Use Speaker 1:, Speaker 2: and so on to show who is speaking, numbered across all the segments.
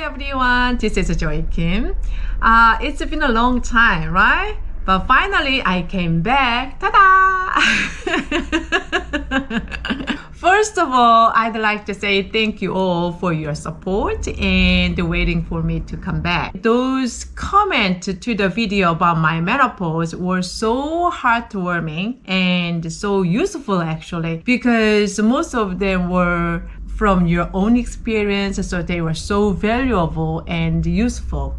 Speaker 1: everyone, this is Joy Kim. It's been a long time, right? But finally I came back. Ta-da! First of all, I'd like to say thank you all for your support and waiting for me to come back. Those comments to the video about my menopause were so heartwarming and so useful actually, because most of them were from your own experience, so they were so valuable and useful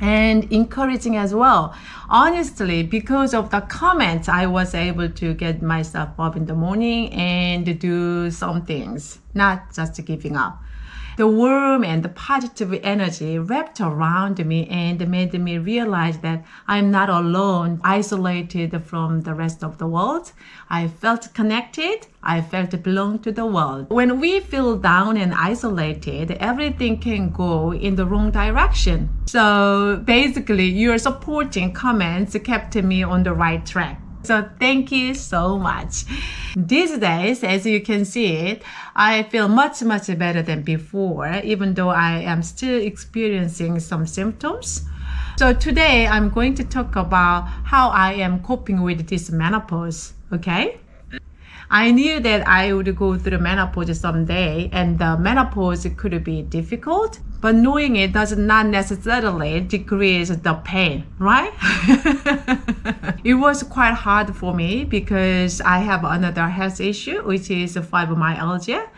Speaker 1: and encouraging as well. Honestly, because of the comments, I was able to get myself up in the morning and do some things, not just giving up. The warm and the positive energy wrapped around me and made me realize that I'm not alone, isolated from the rest of the world. I felt connected. I felt belong to the world. When we feel down and isolated, everything can go in the wrong direction. So basically, your supporting comments kept me on the right track. So thank you so much. These days, as you can see it, I feel much better than before, even though I am still experiencing some symptoms. So today, I'm going to talk about how I am coping with this menopause, okay? I knew that I would go through menopause someday, and the menopause could be difficult, but knowing it does not necessarily decrease the pain, right? It was quite hard for me because I have another health issue, which is fibromyalgia.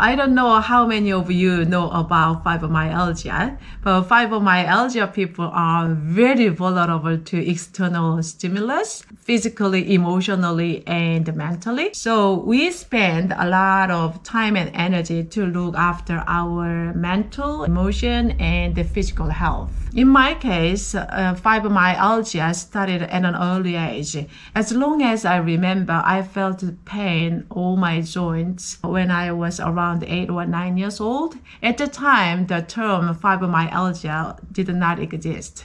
Speaker 1: I don't know how many of you know about fibromyalgia, but fibromyalgia people are very vulnerable to external stimulus, physically, emotionally, and mentally. So we spend a lot of time and energy to look after our mental, emotion, and the physical health. In my case, fibromyalgia started at an early age. As long as I remember, I felt pain all my joints when I was around 8 or 9 years old. At the time, the term fibromyalgia did not exist.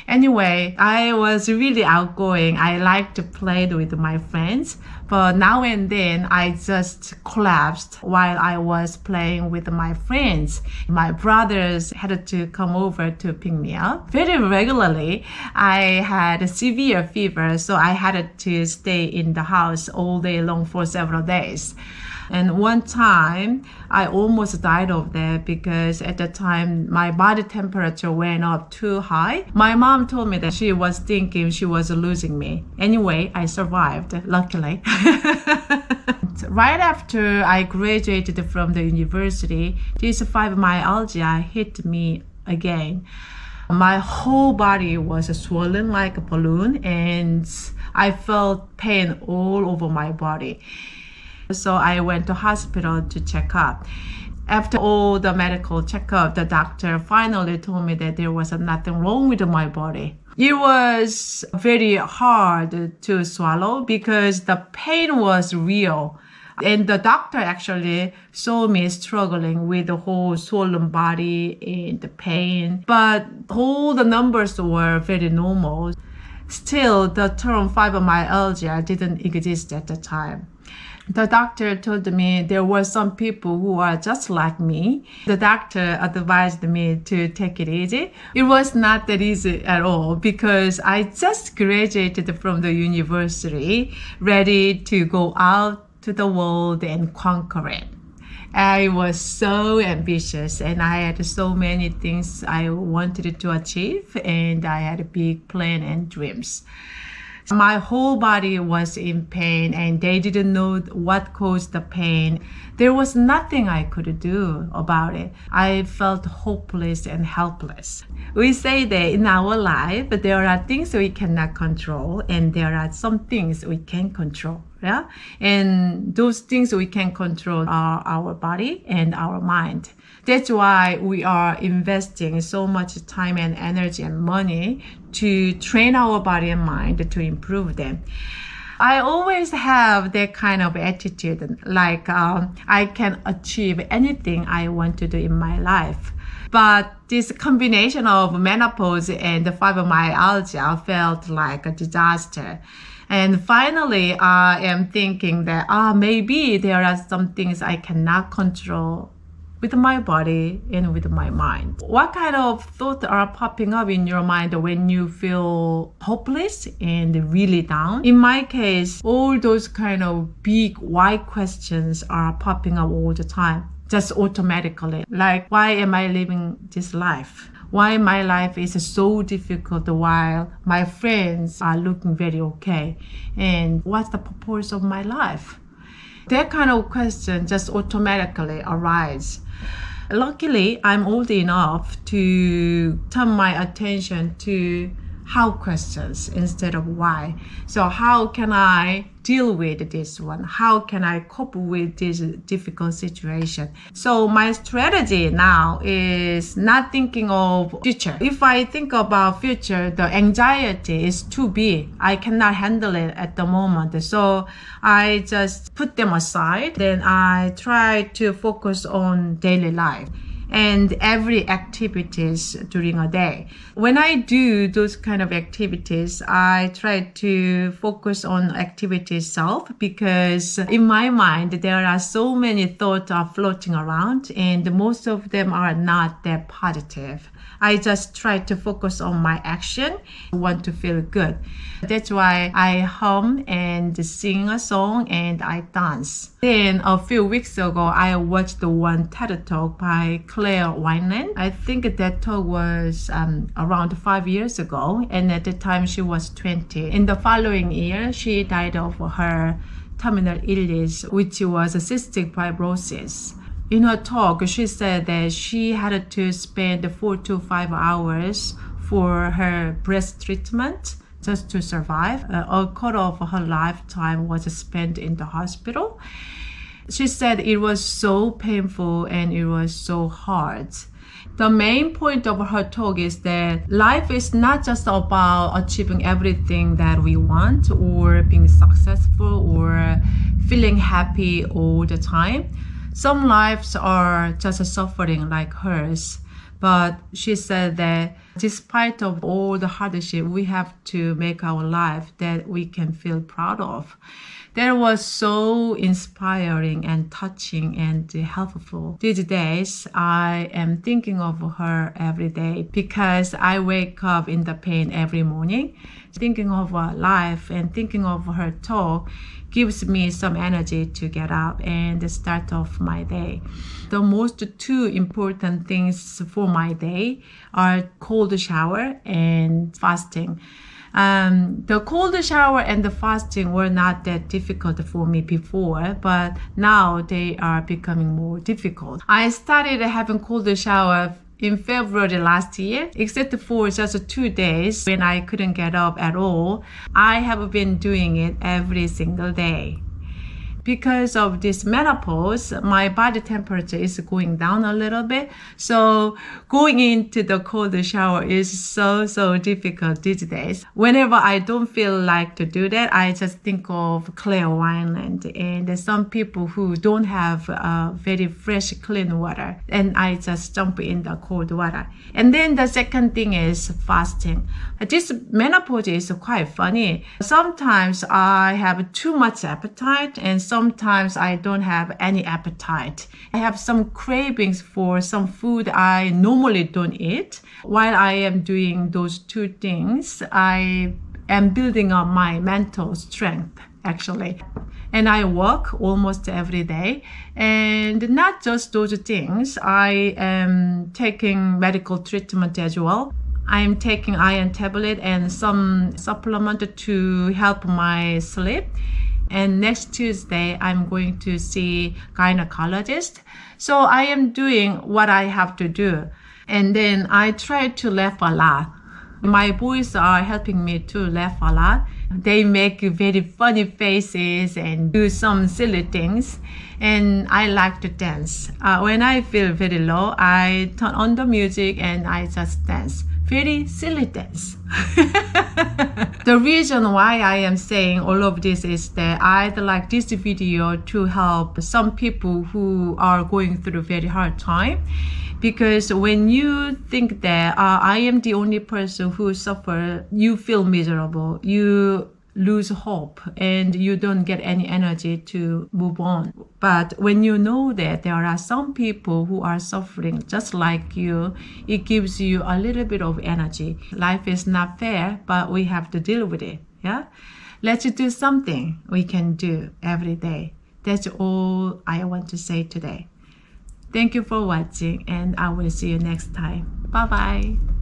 Speaker 1: Anyway, I was really outgoing. I liked to play with my friends, but now and then I just collapsed while I was playing with my friends. My brothers had to come over to pick me up. Very regularly, I had a severe fever, so I had to stay in the house all day long for several days. And one time, I almost died of that because at the time, my body temperature went up too high. My mom told me that she was thinking she was losing me. Anyway, I survived, luckily. Right after I graduated from the university, this fibromyalgia hit me again. My whole body was swollen like a balloon, and I felt pain all over my body. So I went to hospital to check up. After all the medical checkup, the doctor finally told me that there was nothing wrong with my body. It was very hard to swallow because the pain was real. And the doctor actually saw me struggling with the whole swollen body and the pain. But all the numbers were very normal. Still, the term fibromyalgia didn't exist at the time. The doctor told me there were some people who are just like me. The doctor advised me to take it easy. It was not that easy at all because I just graduated from the university, ready to go out to the world and conquer it. I was so ambitious and I had so many things I wanted to achieve, and I had a big plan and dreams. My whole body was in pain and they didn't know what caused the pain. There was nothing I could do about it. I felt hopeless and helpless. We say that in our life, there are things we cannot control and there are some things we can control. Yeah? And those things we can control are our body and our mind. That's why we are investing so much time and energy and money to train our body and mind to improve them. I always have that kind of attitude, like I can achieve anything I want to do in my life. But this combination of menopause and fibromyalgia felt like a disaster. And finally, I am thinking that maybe there are some things I cannot control with my body and with my mind. What kind of thoughts are popping up in your mind when you feel hopeless and really down? In my case, all those kind of big why questions are popping up all the time, just automatically. Like, why am I living this life? Why my life is so difficult while my friends are looking very okay? And what's the purpose of my life? That kind of question just automatically arise. Luckily, I'm old enough to turn my attention to how questions instead of why. So how can I deal with this one? How can I cope with this difficult situation? So my strategy now is not thinking of future. If I think about future, the anxiety is too big. I cannot handle it at the moment. So I just put them aside. Then I try to focus on daily life and every activities during a day. When I do those kind of activities, I try to focus on activity itself because in my mind, there are so many thoughts are floating around and most of them are not that positive. I just try to focus on my action. I want to feel good. That's why I hum and sing a song and I dance. Then a few weeks ago, I watched the one TED Talk by Claire Wineland의. I think that talk was around 5 years ago, and at the time she was 20. In the following year, she died of her terminal illness, which was cystic fibrosis. In her talk, she said that she had to spend 4 to 5 hours for her breast treatment just to survive. A quarter of her lifetime was spent in the hospital. She said it was so painful and it was so hard. The main point of her talk is that life is not just about achieving everything that we want or being successful or feeling happy all the time. Some lives are just suffering like hers. But she said that despite of all the hardship, we have to make our life that we can feel proud of. That was so inspiring and touching and helpful. These days, I am thinking of her every day because I wake up in the pain every morning. Thinking of her life and thinking of her talk gives me some energy to get up and start off my day. The most two important things for my day are cold shower and fasting. The cold shower and the fasting were not that difficult for me before, but now they are becoming more difficult. I started having cold shower in February last year, except for just 2 days when I couldn't get up at all. I have been doing it every single day. Because of this menopause, my body temperature is going down a little bit. So going into the cold shower is so difficult these days. Whenever I don't feel like to do that, I just think of Claire Wineland의 and some people who don't have very fresh, clean water. And I just jump in the cold water. And then the second thing is fasting. This menopause is quite funny. Sometimes I have too much appetite and sometimes I don't have any appetite. I have some cravings for some food I normally don't eat. While I am doing those two things, I am building up my mental strength, actually. And I walk almost every day. And not just those things, I am taking medical treatment as well. I'm taking iron tablet and some supplement to help my sleep. And next Tuesday, I'm going to see gynecologist. So I am doing what I have to do. And then I try to laugh a lot. My boys are helping me to laugh a lot. They make very funny faces and do some silly things. And I like to dance. When I feel very low, I turn on the music and I just dance. Very silly dance. The reason why I am saying all of this is that I'd like this video to help some people who are going through a very hard time. Because when you think that I am the only person who suffers, you feel miserable. You lose hope and you don't get any energy to move on. But when you know that there are some people who are suffering just like you, it gives you a little bit of energy. Life is not fair, but we have to deal with it. Yeah? Let's do something we can do every day. That's all I want to say today. Thank you for watching and I will see you next time. Bye bye.